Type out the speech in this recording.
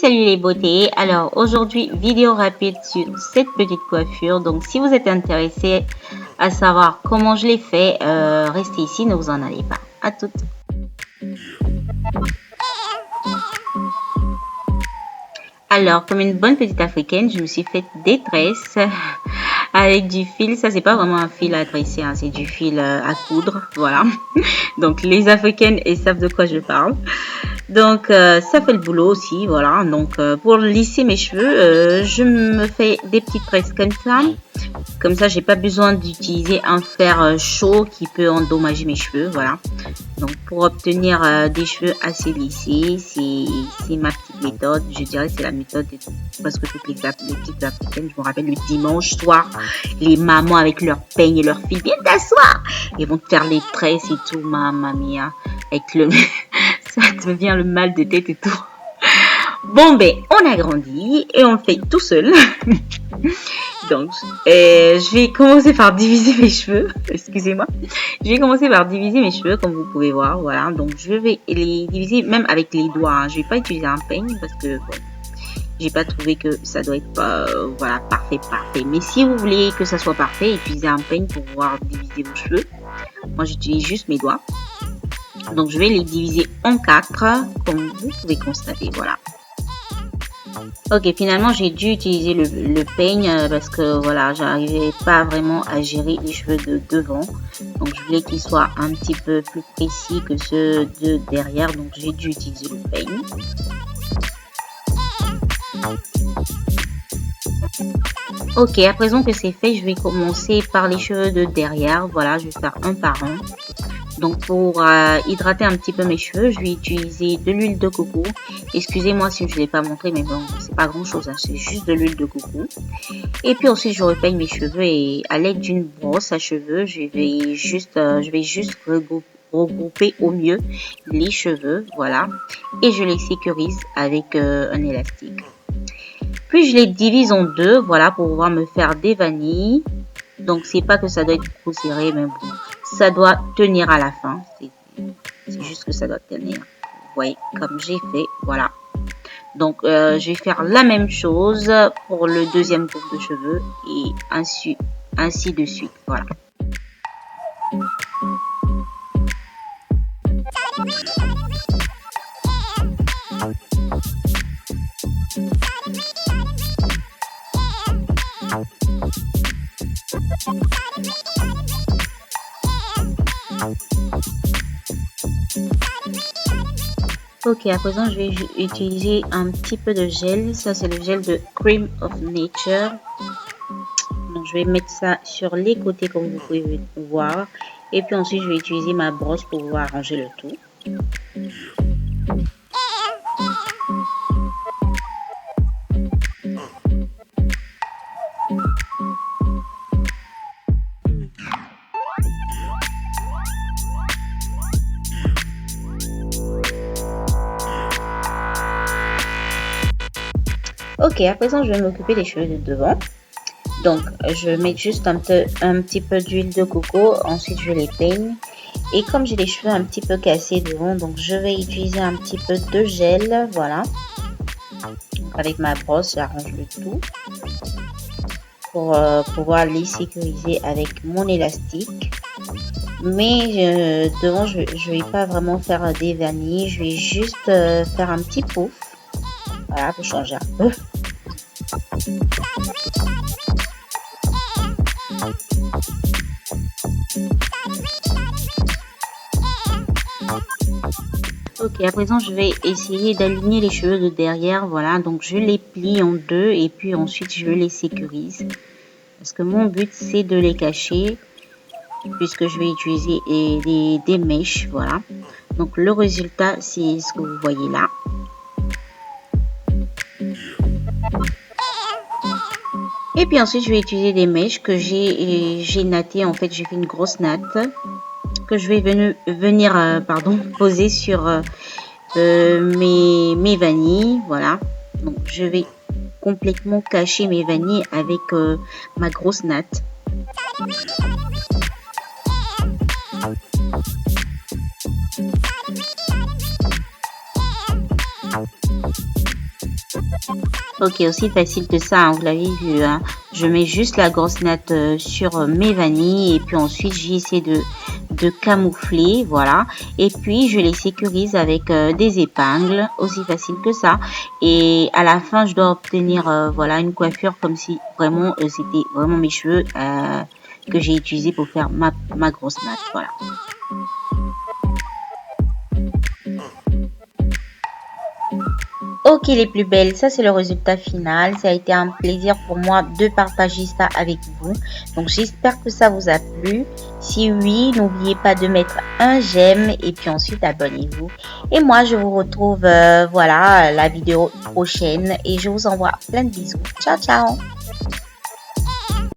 Salut les beautés. Alors aujourd'hui, vidéo rapide sur cette petite coiffure. Donc si vous êtes intéressé à savoir comment je l'ai fait, restez ici, ne vous en allez pas. À toutes. Alors, comme une bonne petite africaine, je me suis fait des tresses avec du fil. Ça, c'est pas vraiment un fil à tresser, hein, c'est du fil à coudre. Voilà. Donc, les africaines, elles savent de quoi je parle. Donc, ça fait le boulot aussi. Voilà. Donc, pour lisser mes cheveux, je me fais des petites tresses comme ça. Comme ça, j'ai pas besoin d'utiliser un fer chaud qui peut endommager mes cheveux. Voilà. Donc, pour obtenir des cheveux assez lissés, c'est ma petite méthode. Je dirais que c'est la méthode de presque toutes les petites africaines. Je me rappelle le dimanche soir, les mamans avec leurs peignes et leurs fils viennent t'asseoir. Ils vont te faire les tresses et tout, mamma mia. Avec le... ça devient le mal de tête et tout. Bon, ben, on a grandi et on le fait tout seul. Donc, je vais commencer par diviser mes cheveux. Excusez-moi. Je vais commencer par diviser mes cheveux, comme vous pouvez voir. Voilà. Donc, je vais les diviser même avec les doigts. Hein. Je vais pas utiliser un peigne parce que bon, j'ai pas trouvé que ça doit être voilà, parfait. Mais si vous voulez que ça soit parfait, utilisez un peigne pour pouvoir diviser vos cheveux. Moi, j'utilise juste mes doigts. Donc, je vais les diviser en 4, comme vous pouvez constater. Voilà. Ok, finalement j'ai dû utiliser le peigne parce que voilà, j'arrivais pas vraiment à gérer les cheveux de devant. Donc je voulais qu'ils soient un petit peu plus précis que ceux de derrière. Donc j'ai dû utiliser le peigne. Ok, à présent que c'est fait, je vais commencer par les cheveux de derrière. Voilà, je vais faire un par un. Donc pour hydrater un petit peu mes cheveux, je vais utiliser de l'huile de coco. Excusez-moi si je ne l'ai pas montré, mais bon, c'est pas grand chose, hein, c'est juste de l'huile de coco. Et puis ensuite, je repeigne mes cheveux et à l'aide d'une brosse à cheveux, je vais juste regrouper au mieux les cheveux, voilà. Et je les sécurise avec un élastique. Puis je les divise en deux, voilà, pour pouvoir me faire des vanilles. Donc c'est pas que ça doit être trop serré, mais bon. Ça doit tenir à la fin. C'est juste que ça doit tenir. Vous voyez, comme j'ai fait. Voilà. Donc, je vais faire la même chose pour le deuxième groupe de cheveux. Et ainsi de suite. Voilà. Ok, à présent, je vais utiliser un petit peu de gel. Ça, c'est le gel de Cream of Nature. Donc, je vais mettre ça sur les côtés, comme vous pouvez voir. Et puis ensuite, je vais utiliser ma brosse pour pouvoir arranger le tout. Ok, à présent, je vais m'occuper des cheveux de devant. Donc, je mets juste un petit peu d'huile de coco. Ensuite, je les peigne. Et comme j'ai les cheveux un petit peu cassés devant, donc je vais utiliser un petit peu de gel. Voilà. Donc, avec ma brosse, j'arrange le tout. Pour pouvoir les sécuriser avec mon élastique. Mais devant, je ne vais pas vraiment faire des vanilles. Je vais juste faire un petit pouf. Voilà, pour changer un peu. Ok, à présent, je vais essayer d'aligner les cheveux de derrière. Voilà, donc je les plie en deux et puis ensuite, je les sécurise. Parce que mon but, c'est de les cacher puisque je vais utiliser des mèches. Voilà, donc le résultat, c'est ce que vous voyez là. Et puis ensuite, je vais utiliser des mèches que j'ai nattées. En fait, j'ai fait une grosse natte que je vais venir poser sur mes vanilles. Voilà. Donc, je vais complètement cacher mes vanilles avec ma grosse natte. Ok, aussi facile que ça, hein, vous l'avez vu. Hein. Je mets juste la grosse natte sur mes vanilles et puis ensuite j'essaie de camoufler, voilà. Et puis je les sécurise avec des épingles, aussi facile que ça. Et à la fin, je dois obtenir voilà une coiffure comme si vraiment c'était vraiment mes cheveux que j'ai utilisé pour faire ma grosse natte, voilà. Ok les plus belles, ça c'est le résultat final. Ça a été un plaisir pour moi de partager ça avec vous. Donc j'espère que ça vous a plu. Si oui, n'oubliez pas de mettre un j'aime et puis ensuite abonnez-vous. Et moi je vous retrouve voilà la vidéo prochaine et je vous envoie plein de bisous. Ciao ciao.